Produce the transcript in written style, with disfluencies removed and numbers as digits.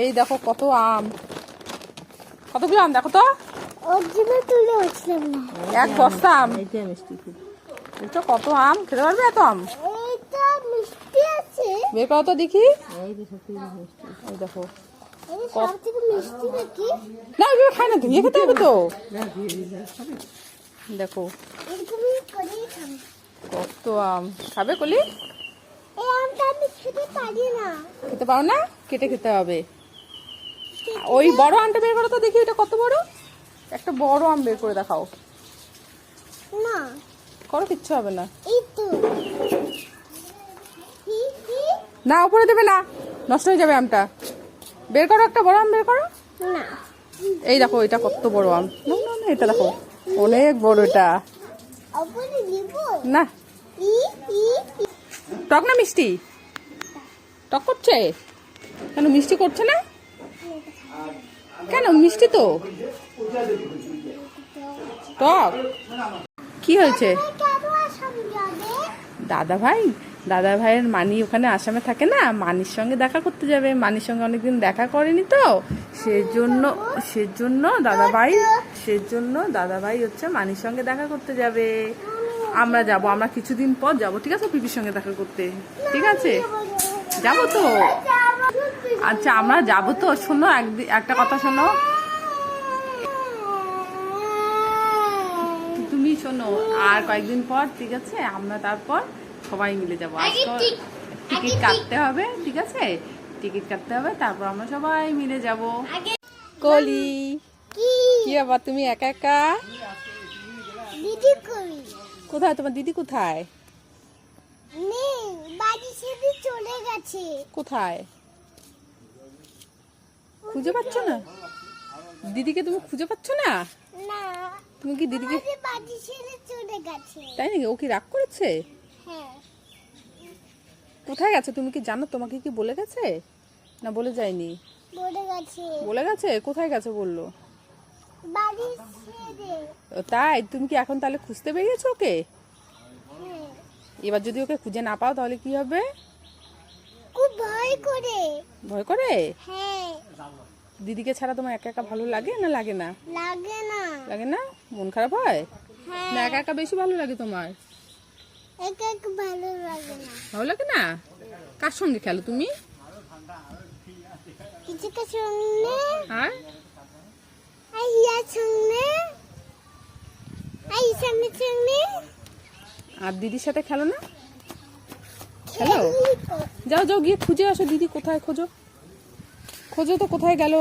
এই দেখো কত আম, কতগুলো আম দেখো তো, এক বস্তা আম। তো কত আম খেতে পারবে এত আম? বের করো তো দেখি। এই দেখো না, খাই না, ধুয়ে খেতে হবে তো। দেখো কত আম, খাবে কলি? খেতে পারো না, কেটে খেতে হবে। ওই বড় আমটা বের করো তো দেখি, এটা কত বড়। একটা বড় আম বের করে দেখাও। না করো, কিচ্ছু হবে না। এই তো না, উপরে দেবে না, নষ্ট হয়ে যাবে আমটা। বের করো, একটা বড় আম বের করো। না, এই দেখো এটা কত বড় আম। না না না, এটা দেখো অনেক বড় এটা। উপরে দিব না, ই ই টক না মিষ্টি? টক করছে কেন? মিষ্টি করছে না কেন? মিষ্টি তো, টক। কি হয়েছে? দাদা ভাই, দাদা ভাইয়ের মানি ওখানে আসামে থাকে না, মানির সঙ্গে দেখা করতে যাবে। মানির সঙ্গে অনেকদিন দেখা করেনি তো, সেজন্য দাদা ভাই হচ্ছে মানির সঙ্গে দেখা করতে যাবে। আমরা যাব, আমরা কিছুদিন পর যাব, ঠিক আছে, পিপির সঙ্গে দেখা করতে। ঠিক আছে, যাবো তো। আচ্ছা আমরা যাবো তো। শোনো, একটা কথা শোনো, তুমি শোনো, আর কয়েকদিন পর, ঠিক আছে, আমরা তারপর সবাই মিলে যাবো। টিকিট কাটতে হবে, ঠিক আছে, টিকিট কাটতে হবে, তারপর আমরা সবাই মিলে যাব। কলি, কি আবার তুমি একা একা? দিদি কই? কোথায় তোমার দিদি? কোথায়? নেই, বাড়ি ছেড়ে চলে গেছে। কোথায়? খুঁজে পাচ্ছ না দিদিকে? তুমি খুঁজে পাচ্ছ না? না, তুমি কি দিদিকে? বাড়ি ছেড়ে চলে গেছে। তাই নাকি? ও কি রাগ করেছে? হ্যাঁ। কোথায় গেছে তুমি কি জানো? তোমাকে কি বলে গেছে না বলে যায়নি? বলে গেছে। বলে গেছে? কোথায় গেছে বললো? বাড়ি ছেড়ে। ও তাই? তুমি কি এখন তাহলে খুঁজতে বেরিয়েছো ওকে? হ্যাঁ। এবার যদি ওকে খুঁজে না পাও তাহলে কি হবে? খুব ভয় করে। ভয় করে? হ্যাঁ। দিদিকে ছাড়া তোমার একা একা ভালো লাগে না লাগে না? লাগে না। লাগে না? মন খারাপ হয় হ্যাঁ। না? একা একা বেশি ভালো লাগে তোমার? একা একা ভালো লাগে না। ভালো লাগে না? কার সঙ্গে খেলো তুমি? কিছুকে সঙ্গে, আর আইয়ার সঙ্গে, আইসামের সঙ্গে। আর দিদির সাথে খেলো না? খেলো? যাও যাও, গিয়ে খুঁজে আসো। দিদি কোথায়? খোঁজো তো, কোথায় গেল?